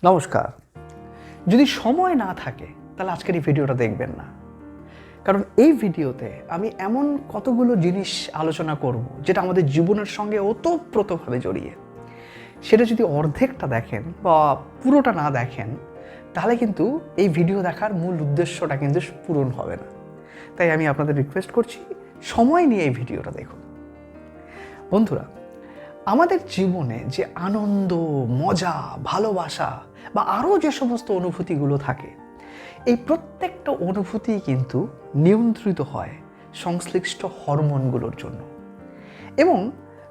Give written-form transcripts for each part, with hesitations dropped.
নমস্কার। যদি সময় না থাকে তাহলে আজকের এই ভিডিওটা দেখবেন না, কারণ এই ভিডিওতে আমি এমন কতগুলো জিনিস আলোচনা করব যেটা আমাদের জীবনের সঙ্গে ওতপ্রোতভাবে জড়িয়ে। সেটা যদি অর্ধেকটা দেখেন বা পুরোটা না দেখেন তাহলে কিন্তু এই ভিডিও দেখার মূল উদ্দেশ্যটা কিন্তু পূরণ হবে না। তাই আমি আপনাদের রিকোয়েস্ট করছি, সময় নিয়ে এই ভিডিওটা দেখুন। বন্ধুরা, আমাদের জীবনে যে আনন্দ, মজা, ভালোবাসা বা আরও যে সমস্ত অনুভূতিগুলো থাকে, এই প্রত্যেকটা অনুভূতি কিন্তু নিয়ন্ত্রিত হয় সংশ্লিষ্ট হরমোনগুলোর জন্য। এবং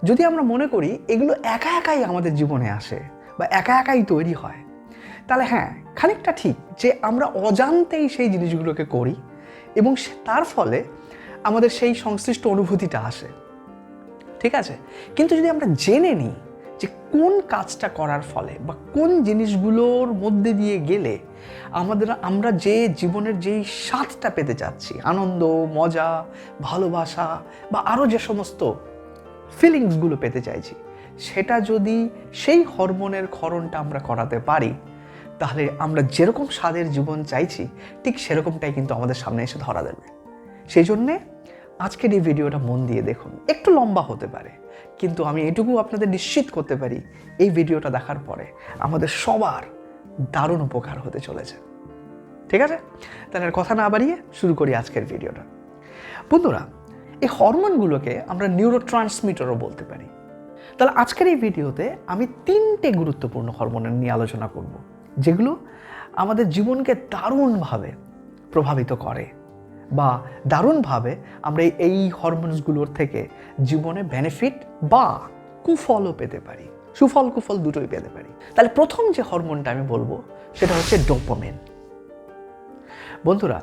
যদি আমরা মনে করি এগুলো একা একাই আমাদের জীবনে আসে বা একা একাই তৈরি হয়, তাহলে হ্যাঁ, খানিকটা ঠিক যে আমরা অজান্তেই সেই জিনিসগুলোকে করি এবং তার ফলে আমাদের সেই সংশ্লিষ্ট অনুভূতিটা আসে। ঠিক আছে, কিন্তু যদি আমরা জেনে নিই যে কোন কাজটা করার ফলে বা কোন জিনিসগুলোর মধ্যে দিয়ে গেলে আমরা যে জীবনের যেই স্বাদটা পেতে চাচ্ছি, আনন্দ, মজা, ভালোবাসা বা আরও যে সমস্ত ফিলিংসগুলো পেতে চাইছি, সেটা যদি সেই হরমোনের ক্ষরণটা আমরা করাতে পারি, তাহলে আমরা যেরকম স্বাদের জীবন চাইছি ঠিক সেরকমটাই কিন্তু আমাদের সামনে এসে ধরা দেবে। সেই জন্যে আজকের এই ভিডিওটা মন দিয়ে দেখুন। একটু লম্বা হতে পারে, কিন্তু আমি এটুকু আপনাদের নিশ্চিত করতে পারি এই ভিডিওটা দেখার পরে আমাদের সবার দারুণ উপকার হতে চলেছে। ঠিক আছে, তাহলে আর কথা না বাড়িয়ে শুরু করি আজকের ভিডিওটা। বন্ধুরা, এই হরমোনগুলোকে আমরা নিউরোট্রান্সমিটারও বলতে পারি। তাহলে আজকের এই ভিডিওতে আমি 3টে গুরুত্বপূর্ণ হরমোনের নিয়ে আলোচনা করব, যেগুলো আমাদের জীবনকে দারুণভাবে প্রভাবিত করে বা দারুণভাবে আমরা এই হরমোনসগুলোর থেকে জীবনে বেনিফিট বা কুফলও পেতে পারি, সুফল কুফল দুটোই পেতে পারি। তাহলে প্রথম যে হরমোনটা আমি বলবো সেটা হচ্ছে ডোপামিন। বন্ধুরা,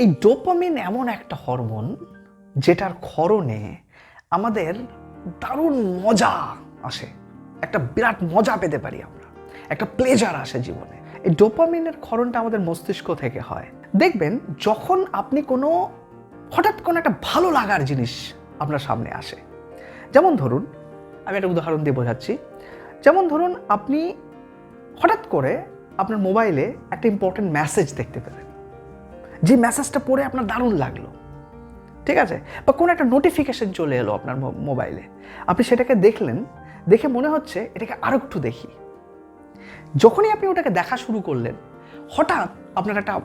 এই ডোপামিন এমন একটা হরমোন যেটার ক্ষরণে আমাদের দারুণ মজা আসে, একটা বিরাট মজা পেতে পারি আমরা, একটা প্লেজার আসে জীবনে। এই ডোপামিনের ক্ষরণটা আমাদের মস্তিষ্ক থেকে হয়। দেখবেন যখন আপনি হঠাৎ কোনো একটা ভালো লাগার জিনিস আপনার সামনে আসে, যেমন ধরুন, আমি একটা উদাহরণ দিয়ে বোঝাচ্ছি। যেমন ধরুন, আপনি হঠাৎ করে আপনার মোবাইলে একটা ইম্পর্টেন্ট মেসেজ দেখতে পেলেন, যে মেসেজটা পড়ে আপনার দারুণ লাগলো। ঠিক আছে, বা কোনো একটা নোটিফিকেশন চলে এলো আপনার মোবাইলে, আপনি সেটাকে দেখলেন, দেখে মনে হচ্ছে এটাকে আরও একটু দেখি। যখনই আপনি ওটাকে দেখা শুরু করলেন, হঠাৎ আপনার একটা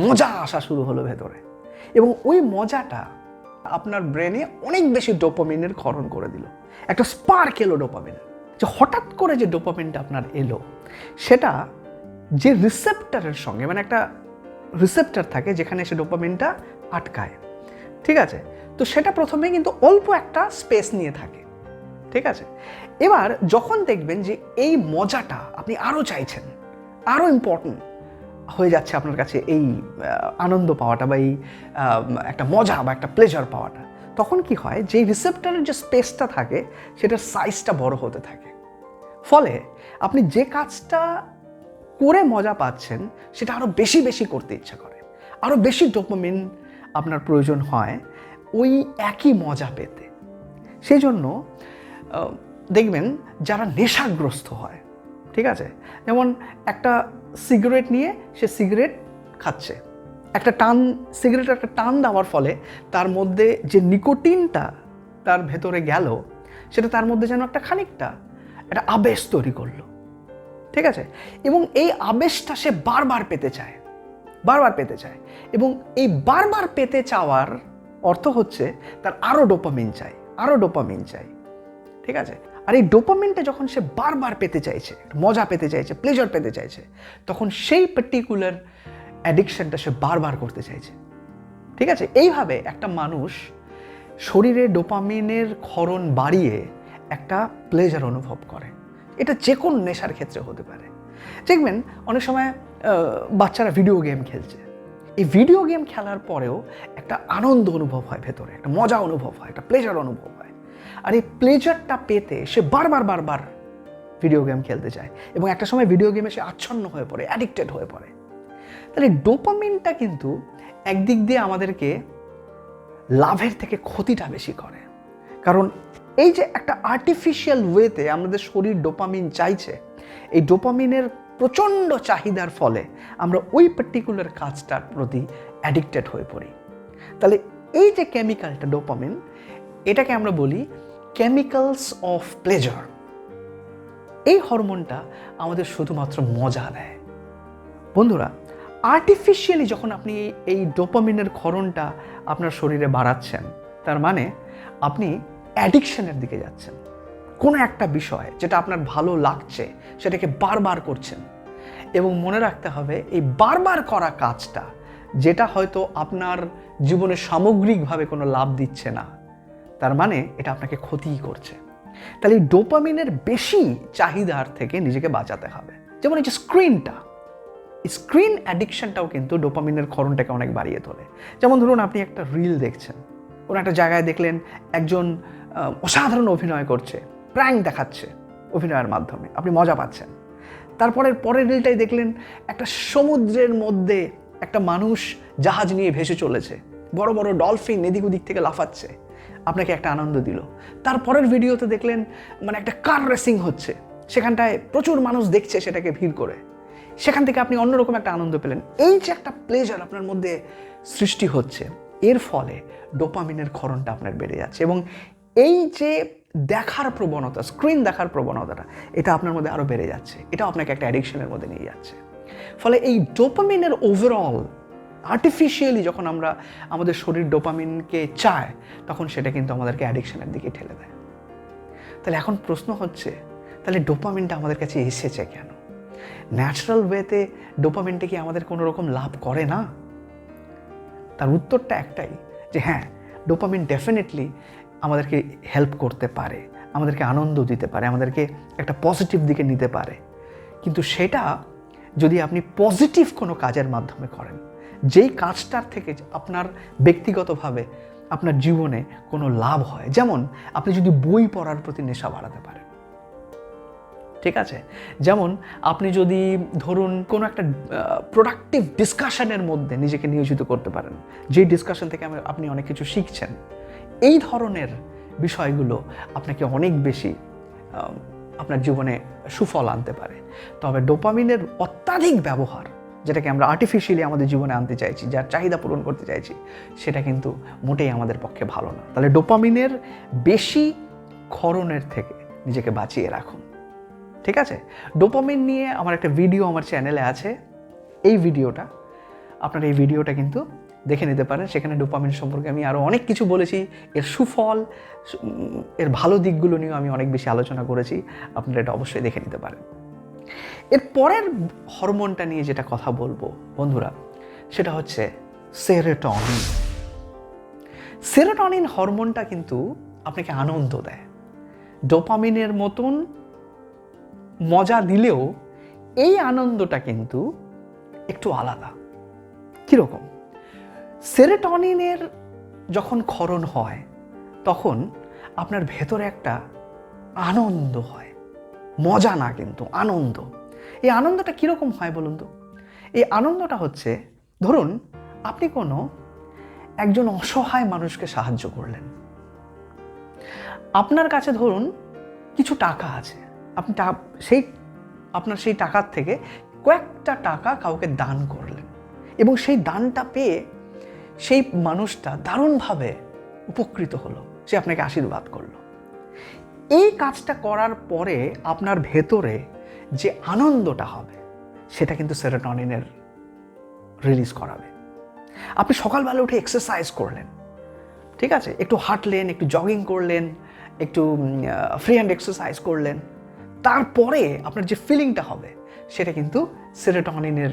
মজা আসা শুরু হলো ভেতরে, এবং ওই মজাটা আপনার ব্রেনে অনেক বেশি ডোপামিনের ক্ষরণ করে দিল। একটা স্পার্ক এলো ডোপামিনের, যে হঠাৎ করে যে ডোপামিনটা আপনার এলো, সেটা যে রিসেপ্টরের সঙ্গে, মানে একটা রিসেপ্টর থাকে যেখানে সে ডোপামিনটা আটকায়। ঠিক আছে, তো সেটা প্রথমে কিন্তু অল্প একটা স্পেস নিয়ে থাকে। ঠিক আছে, এবার যখন দেখবেন যে এই মজাটা আপনি আরও চাইছেন, আরও ইম্পর্টেন্ট হয়ে যাচ্ছে আপনার কাছে এই আনন্দ পাওয়াটা বা এই একটা মজা বা একটা প্লেজার পাওয়াটা, তখন কি হয়, যে রিসেপ্টরের যে স্পেসটা থাকে সেটার সাইজটা বড় হতে থাকে। ফলে আপনি যে কাজটা করে মজা পাচ্ছেন সেটা আরও বেশি বেশি করতে ইচ্ছা করে, আরও বেশি ডোপামিন আপনার প্রয়োজন হয় ওই একই মজা পেতে। সেই জন্য দেখবেন যারা নেশাগ্রস্ত হয়, ঠিক আছে, যেমন একটা সিগারেট নিয়ে সে সিগারেট খাচ্ছে, সিগারেটের একটা টান দেওয়ার ফলে তার মধ্যে যে নিকোটিনটা তার ভেতরে গেল, সেটা তার মধ্যে যেন একটা খানিকটা একটা আবেশ তৈরি করলো। ঠিক আছে, এবং এই আবেশটা সে বারবার পেতে চায়, বারবার পেতে চায়, এবং এই বারবার পেতে চাওয়ার অর্থ হচ্ছে তার আরও ডোপামিন চাই, আরও ডোপামিন চাই। ঠিক আছে, আর এই ডোপামিনটা যখন সে বারবার পেতে চাইছে, মজা পেতে চাইছে, প্লেজার পেতে চাইছে, তখন সেই পার্টিকুলার অ্যাডিকশনটা সে বারবার করতে চাইছে। ঠিক আছে, এইভাবে একটা মানুষ শরীরে ডোপামিনের ক্ষরণ বাড়িয়ে একটা প্লেজার অনুভব করে। এটা যে কোনো নেশার ক্ষেত্রে হতে পারে। দেখবেন অনেক সময় বাচ্চারা ভিডিও গেম খেলছে, এই ভিডিও গেম খেলার পরেও একটা আনন্দ অনুভব হয় ভেতরে, একটা মজা অনুভব হয়, একটা প্লেজার অনুভব হয়। আর এই প্লেজারটা পেতে সে বারবার বারবার ভিডিও গেম খেলতে চায়, এবং একটা সময় ভিডিও গেমে সে আচ্ছন্ন হয়ে পড়ে, অ্যাডিক্টেড হয়ে পড়ে। তাহলে ডোপামিনটা কিন্তু একদিক দিয়ে আমাদেরকে লাভের থেকে ক্ষতিটা বেশি করে, কারণ এই যে একটা আর্টিফিশিয়াল ওয়েতে আমাদের শরীর ডোপামিন চাইছে, এই ডোপামিনের প্রচণ্ড চাহিদার ফলে আমরা ওই পার্টিকুলার কাজটার প্রতি অ্যাডিক্টেড হয়ে পড়ি। তাহলে এই যে কেমিক্যালটা ডোপামিন, এটাকে আমরা বলি কেমিক্যালস অফ প্লেজার। এই হরমোনটা আমাদের শুধুমাত্র মজা দেয়। বন্ধুরা, আর্টিফিশিয়ালি যখন আপনি এই ডোপামিনের ক্ষরণটা আপনার শরীরে বাড়াচ্ছেন, তার মানে আপনি অ্যাডিকশনের দিকে যাচ্ছেন। কোনো একটা বিষয় যেটা আপনার ভালো লাগছে সেটাকে বারবার করছেন, এবং মনে রাখতে হবে এই বারবার করা কাজটা, যেটা হয়তো আপনার জীবনে সামগ্রিকভাবে কোনো লাভ দিচ্ছে না, তার মানে এটা আপনাকে ক্ষতিই করছে। তাহলে এই ডোপামিনের বেশি চাহিদার থেকে নিজেকে বাঁচাতে হবে। যেমন এই যে স্ক্রিন অ্যাডিকশনটাও কিন্তু ডোপামিনের ক্ষরণটাকে অনেক বাড়িয়ে তোলে। যেমন ধরুন, আপনি একটা রিল দেখছেন, কোনো একটা জায়গায় দেখলেন একজন অসাধারণ অভিনয় করছে, প্র্যাঙ্ক দেখাচ্ছে অভিনয়ের মাধ্যমে, আপনি মজা পাচ্ছেন। পরের রিলটাই দেখলেন একটা সমুদ্রের মধ্যে একটা মানুষ জাহাজ নিয়ে ভেসে চলেছে, বড় বড় ডলফিন এদিক ওদিক থেকে লাফাচ্ছে, আপনাকে একটা আনন্দ দিল। তারপরের ভিডিওতে দেখলেন মানে একটা কার রেসিং হচ্ছে, সেখানটায় প্রচুর মানুষ দেখছে সেটাকে ভিড় করে, সেখান থেকে আপনি অন্যরকম একটা আনন্দ পেলেন। এই যে একটা প্লেজার আপনার মধ্যে সৃষ্টি হচ্ছে, এর ফলে ডোপামিনের ক্ষরণটা আপনার বেড়ে যাচ্ছে, এবং এই যে দেখার প্রবণতা, স্ক্রিন দেখার প্রবণতাটা, এটা আপনার মধ্যে আরও বেড়ে যাচ্ছে। এটা আপনাকে একটা অ্যাডিকশনের মধ্যে নিয়ে যাচ্ছে। ফলে এই ডোপামিনের ওভারঅল আর্টিফিশিয়ালি যখন আমরা আমাদের শরীর ডোপামিনকে চায়, তখন সেটা কিন্তু আমাদেরকে অ্যাডিকশনের দিকে ঠেলে দেয়। তাহলে এখন প্রশ্ন হচ্ছে, তাহলে ডোপামিনটা আমাদের কাছে এসেছে কেন? ন্যাচারাল ওয়েতে ডোপামিনটা কি আমাদের কোনো রকম লাভ করে না? তার উত্তরটা একটাই, যে হ্যাঁ, ডোপামিন ডেফিনেটলি আমাদেরকে হেল্প করতে পারে, আমাদেরকে আনন্দ দিতে পারে, আমাদেরকে একটা পজিটিভ দিকে নিতে পারে। কিন্তু সেটা যদি আপনি পজিটিভ কোনো কাজের মাধ্যমে করেন, যেই কাজটার থেকে আপনার ব্যক্তিগতভাবে আপনার জীবনে কোনো লাভ হয়। যেমন আপনি যদি বই পড়ার প্রতি নেশা বাড়াতে পারেন, ঠিক আছে? যেমন আপনি যদি ধরুন কোনো একটা প্রোডাক্টিভ ডিসকাশনের মধ্যে নিজেকে নিয়োজিত করতে পারেন, যেই ডিসকাশন থেকে আপনি অনেক কিছু শিখছেন, এই ধরনের বিষয়গুলো আপনাকে অনেক বেশি আপনার জীবনে সুফল আনতে পারে। তবে ডোপামিনের অত্যাধিক ব্যবহার, যেটাকে আমরা আর্টিফিশিয়ালি আমাদের জীবনে আনতে চাইছি, যার চাহিদা পূরণ করতে চাইছি, সেটা কিন্তু মোটেই আমাদের পক্ষে ভালো না। তাহলে ডোপামিনের বেশি ক্ষরণের থেকে নিজেকে বাঁচিয়ে রাখুন, ঠিক আছে? ডোপামিন নিয়ে আমার একটা ভিডিও আমার চ্যানেলে আছে, এই ভিডিওটা কিন্তু দেখে নিতে পারেন। সেখানে ডোপামিন সম্পর্কে আমি আরও অনেক কিছু বলেছি, এর সুফল, এর ভালো দিকগুলো নিয়েও আমি অনেক বেশি আলোচনা করেছি, আপনারা এটা অবশ্যই দেখে নিতে পারেন। এর পরের হরমোনটা নিয়ে যেটা কথা বলবো বন্ধুরা, সেটা হচ্ছে সেরোটোনিন। সেরোটোনিন হরমোনটা কিন্তু আপনাকে আনন্দ দেয়, ডোপামিনের মতন মজা দিলেও এই আনন্দটা কিন্তু একটু আলাদা। কীরকম? সেরোটোনিনের যখন ক্ষরণ হয়, তখন আপনার ভেতরে একটা আনন্দ হয়, মজা না কিন্তু আনন্দ। এই আনন্দটা কীরকম হয় বলুন তো? এই আনন্দটা হচ্ছে, ধরুন আপনি কোনো একজন অসহায় মানুষকে সাহায্য করলেন, আপনার কাছে ধরুন কিছু টাকা আছে, আপনি আপনার সেই টাকার থেকে কয়েকটা টাকা কাউকে দান করলেন, এবং সেই দানটা পেয়ে সেই মানুষটা দারুণভাবে উপকৃত হলো, সে আপনাকে আশীর্বাদ করলো। এই কাজটা করার পরে আপনার ভেতরে যে আনন্দটা হবে, সেটা কিন্তু সেরোটোনিনের রিলিজ করাবে। আপনি সকালবেলা উঠে এক্সারসাইজ করলেন, ঠিক আছে, একটু হাঁটলেন, একটু জগিং করলেন, একটু ফ্রি হ্যান্ড এক্সারসাইজ করলেন, তারপরে আপনার যে ফিলিংটা হবে, সেটা কিন্তু সেরোটোনিনের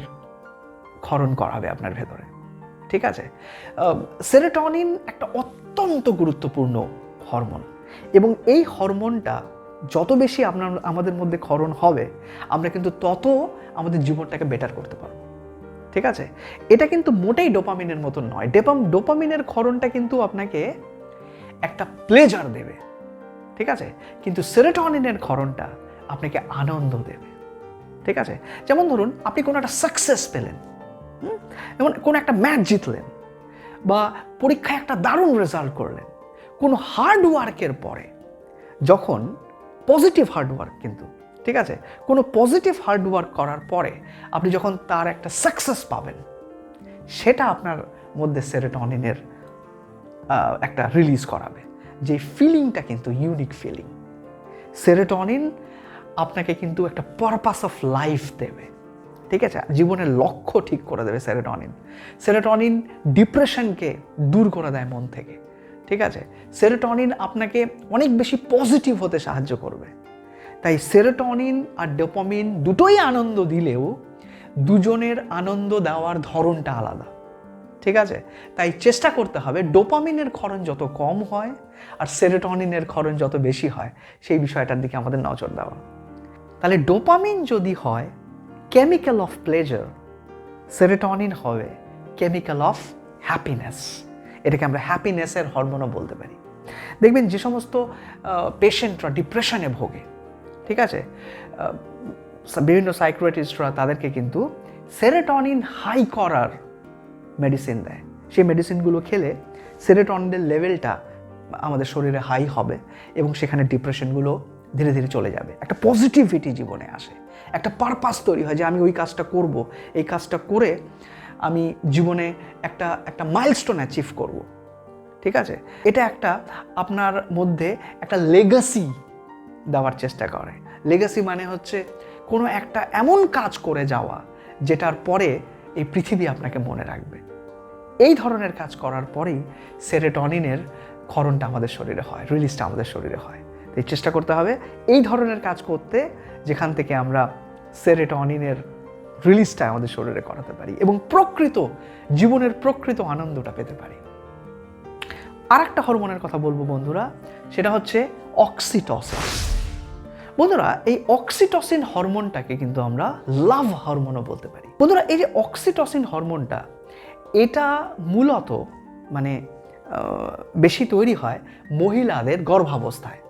ক্ষরণ করাবে আপনার ভেতরে, ঠিক আছে? সেরোটোনিন একটা অত্যন্ত গুরুত্বপূর্ণ হরমোন, এবং এই হরমোনটা যত বেশি আমাদের মধ্যে ক্ষরণ হবে, আমরা কিন্তু তত আমাদের জীবনটাকে বেটার করতে পারবো, ঠিক আছে? এটা কিন্তু মোটেই ডোপামিনের মতন নয়। ডোপামিনের ক্ষরণটা কিন্তু আপনাকে একটা প্লেজার দেবে, ঠিক আছে, কিন্তু সেরোটোনিনের ক্ষরণটা আপনাকে আনন্দ দেবে, ঠিক আছে? যেমন ধরুন আপনি কোনো একটা সাকসেস পেলেন, যেমন কোনো একটা ম্যাচ জিতলেন, বা পরীক্ষায় একটা দারুণ রেজাল্ট করলেন। কোনো হার্ড ওয়ার্কের পরে যখন পজিটিভ হার্ড ওয়ার্ক, কিন্তু ঠিক আছে? কোনো পজিটিভ হার্ডওয়ার্ক করার পরে আপনি যখন তার একটা সাকসেস পাবেন, সেটা আপনার মধ্যে সেরোটোনিনের একটা রিলিজ করাবে, যে ফিলিংটা কিন্তু ইউনিক ফিলিং। সেরোটোনিন আপনাকে কিন্তু একটা পারপাস অফ লাইফ দেবে, ঠিক আছে? জীবনের লক্ষ্য ঠিক করে দেবে সেরোটোনিন। সেরোটোনিন ডিপ্রেশনকে দূর করে দেয় মন থেকে, ঠিক আছে? সেরোটোনিন আপনাকে অনেক বেশি পজিটিভ হতে সাহায্য করবে। তাই সেরোটোনিন আর ডোপামিন দুটোই আনন্দ দিলেও দুজনের আনন্দ দেওয়ার ধরনটা আলাদা, ঠিক আছে? তাই চেষ্টা করতে হবে ডোপামিনের ক্ষরণ যত কম হয় আর সেরোটোনিনের ক্ষরণ যত বেশি হয় সেই বিষয়টার দিকে আমাদের নজর দেওয়া। তাহলে ডোপামিন যদি হয় কেমিক্যাল অফ প্লেজার, সেরোটোনিন হবে কেমিক্যাল অফ হ্যাপিনেস। এটাকে আমরা হ্যাপিনেসের হরমোনও বলতে পারি। দেখবেন যে সমস্ত পেশেন্টরা ডিপ্রেশনে ভোগে, ঠিক আছে, বিভিন্ন সাইকিয়াট্রিস্টরা তাদেরকে কিন্তু সেরোটোনিন হাই করার মেডিসিন দেয়। সেই মেডিসিনগুলো খেলে সেরোটোনিনের লেভেলটা আমাদের শরীরে হাই হবে এবং সেখানে ডিপ্রেশনগুলো ধীরে ধীরে চলে যাবে। একটা পজিটিভিটি জীবনে আসে, একটা পারপাস তৈরি হয় যে আমি ওই কাজটা করব, এই কাজটা করে আমি জীবনে একটা মাইলস্টোন অ্যাচিভ করব, ঠিক আছে? এটা একটা আপনার মধ্যে একটা লেগাসি দেওয়ার চেষ্টা করে। লেগাসি মানে হচ্ছে কোনো একটা এমন কাজ করে যাওয়া যেটার পরে এই পৃথিবী আপনাকে মনে রাখবে। এই ধরনের কাজ করার পরেই সেরোটোনিনের ক্ষরণটা আমাদের শরীরে হয়, রিলিজটা আমাদের শরীরে হয়। তাই চেষ্টা করতে হবে এই ধরনের কাজ করতে যেখান থেকে আমরা সেরোটোনিনের রিলিজটা আমাদের শরীরে করাতে পারি এবং জীবনের প্রকৃত আনন্দটা পেতে পারি। আর একটা হরমোনের কথা বলবো বন্ধুরা, সেটা হচ্ছে অক্সিটোসিন। বন্ধুরা, এই অক্সিটোসিন হরমোনটাকে কিন্তু আমরা লাভ হরমোনও বলতে পারি। বন্ধুরা, এই যে অক্সিটোসিন হরমোনটা, এটা মূলত মানে বেশি তৈরি হয় মহিলাদের গর্ভাবস্থায়,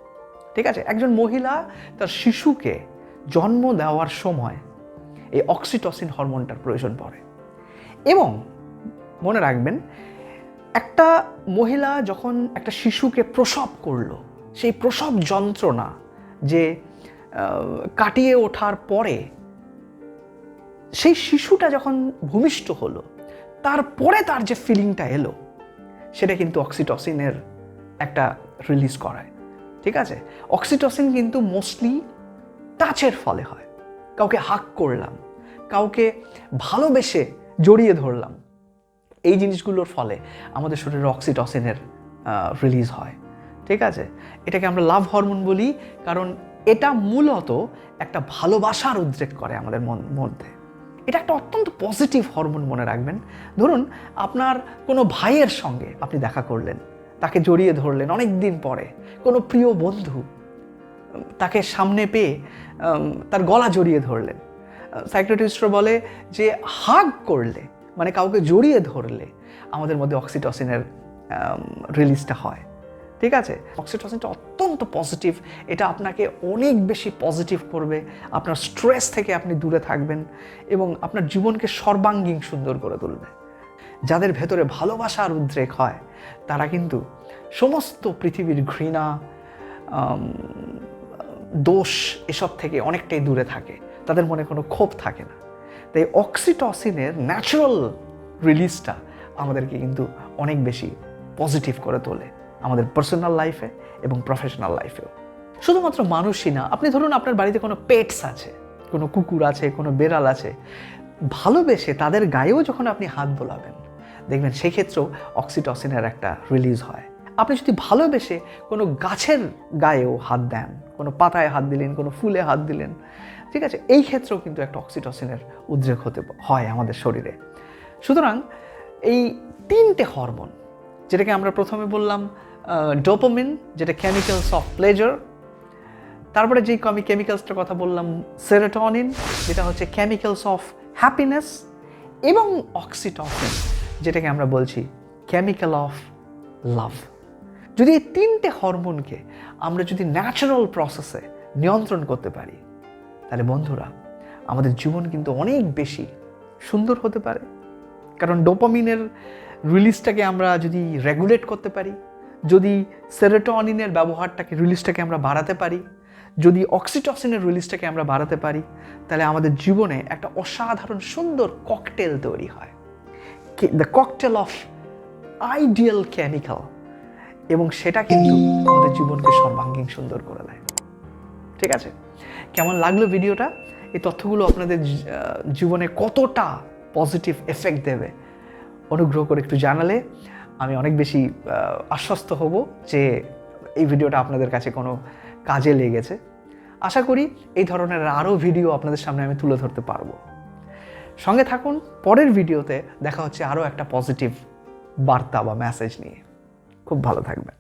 ঠিক আছে? একজন মহিলা তার শিশুকে জন্ম দেওয়ার সময় এই অক্সিটোসিন হরমোনটার প্রয়োজন পড়ে। এবং মনে রাখবেন, একটা মহিলা যখন একটা শিশুকে প্রসব করলো, সেই প্রসব যন্ত্রণা যে কাটিয়ে ওঠার পরে সেই শিশুটা যখন ভূমিষ্ঠ হলো, তারপরে তার যে ফিলিংটা এলো, সেটা কিন্তু অক্সিটোসিনের একটা রিলিজ করায়, ঠিক আছে? অক্সিটোসিন কিন্তু মোস্টলি টাচের ফলে হয়। কাউকে হাগ করলাম, কাউকে ভালোবেসে জড়িয়ে ধরলাম, এই জিনিসগুলোর ফলে আমাদের শরীরে অক্সিটোসিনের রিলিজ হয়, ঠিক আছে? এটাকে আমরা লাভ হরমোন বলি, কারণ এটা মূলত একটা ভালোবাসার উদ্রেক করে আমাদের মধ্যে। এটা একটা অত্যন্ত পজিটিভ হরমোন, মনে রাখবেন। ধরুন আপনার কোনো ভাইয়ের সঙ্গে আপনি দেখা করলেন, তাকে জড়িয়ে ধরলেন অনেক দিন পরে, কোনো প্রিয় বন্ধু তাকে সামনে পেয়ে তার গলা জড়িয়ে ধরলেন। সাইকিয়াট্রিস্টরা বলে যে হাগ করলে, মানে কাউকে জড়িয়ে ধরলে আমাদের মধ্যে অক্সিটোসিনের রিলিজটা হয়, ঠিক আছে? অক্সিটোসিনটা অত্যন্ত পজিটিভ, এটা আপনাকে অনেক বেশি পজিটিভ করবে, আপনার স্ট্রেস থেকে আপনি দূরে থাকবেন এবং আপনার জীবনকে সর্বাঙ্গীন সুন্দর করে তুলবে। যাদের ভেতরে ভালোবাসার উদ্রেক হয় তারা কিন্তু সমস্ত পৃথিবীর ঘৃণা, দোষ এসব থেকে অনেকটাই দূরে থাকে, তাদের মনে কোনো ক্ষোভ থাকে না। তাই অক্সিটোসিনের ন্যাচারাল রিলিজটা আমাদেরকে কিন্তু অনেক বেশি পজিটিভ করে তোলে আমাদের পার্সোনাল লাইফে এবং প্রফেশনাল লাইফেও। শুধুমাত্র মানুষই না, আপনি ধরুন আপনার বাড়িতে কোনো পেটস আছে, কোনো কুকুর আছে, কোনো বেড়াল আছে, ভালোবেসে তাদের গায়েও যখন আপনি হাত বোলাবেন, দেখবেন সেক্ষেত্রেও অক্সিটোসিনের একটা রিলিজ হয়। আপনি যদি ভালোবেসে কোনো গাছের গায়েও হাত দেন, কোনো পাতায় হাত দিলেন, কোনো ফুলে হাত দিলেন, ঠিক আছে, এই ক্ষেত্রেও কিন্তু একটা অক্সিটোসিনের উদ্রেক হয় আমাদের শরীরে। সুতরাং এই তিনটে হরমোন, যেটাকে আমরা প্রথমে বললাম ডোপামিন, যেটা কেমিক্যালস অফ প্লেজার, তারপরে যেই কেমিক্যালসটার কথা বললাম সেরোটোনিন, যেটা হচ্ছে কেমিক্যালস অফ হ্যাপিনেস, এবং অক্সিটোসিন, যেটাকে আমরা বলছি কেমিক্যাল অফ লাভ। যদি এই তিনটে হরমোনকে আমরা যদি ন্যাচারাল প্রসেসে নিয়ন্ত্রণ করতে পারি, তাহলে বন্ধুরা আমাদের জীবন কিন্তু অনেক বেশি সুন্দর হতে পারে। কারণ ডোপামিনের রিলিজটাকে আমরা যদি রেগুলেট করতে পারি, যদি সেরোটোনিনের রিলিজটাকে আমরা বাড়াতে পারি, যদি অক্সিটসিনের রিলিজটাকে আমরা বাড়াতে পারি, তাহলে আমাদের জীবনে একটা অসাধারণ সুন্দর ককটেল তৈরি হয়, the cocktail of ideal chemical, এবং সেটা কিন্তু আমাদের জীবনকে সর্বাঙ্গীন সুন্দর করে দেয়। ঠিক আছে, কেমন লাগলো ভিডিওটা? এই তথ্যগুলো আপনাদের জীবনে কতটা পজিটিভ এফেক্ট দেবে অনুগ্রহ করে একটু জানালে আমি অনেক বেশি আশ্বস্ত হব যে এই ভিডিওটা আপনাদের কাছে কোনো কাজে লেগেছে। আশা করি এই ধরনের আরও ভিডিও আপনাদের সামনে আমি তুলে ধরতে পারবো। সঙ্গে থাকুন, পরের ভিডিওতে দেখা হচ্ছে আরও একটা পজিটিভ বার্তা বা মেসেজ নিয়ে। খুব ভালো থাকবেন।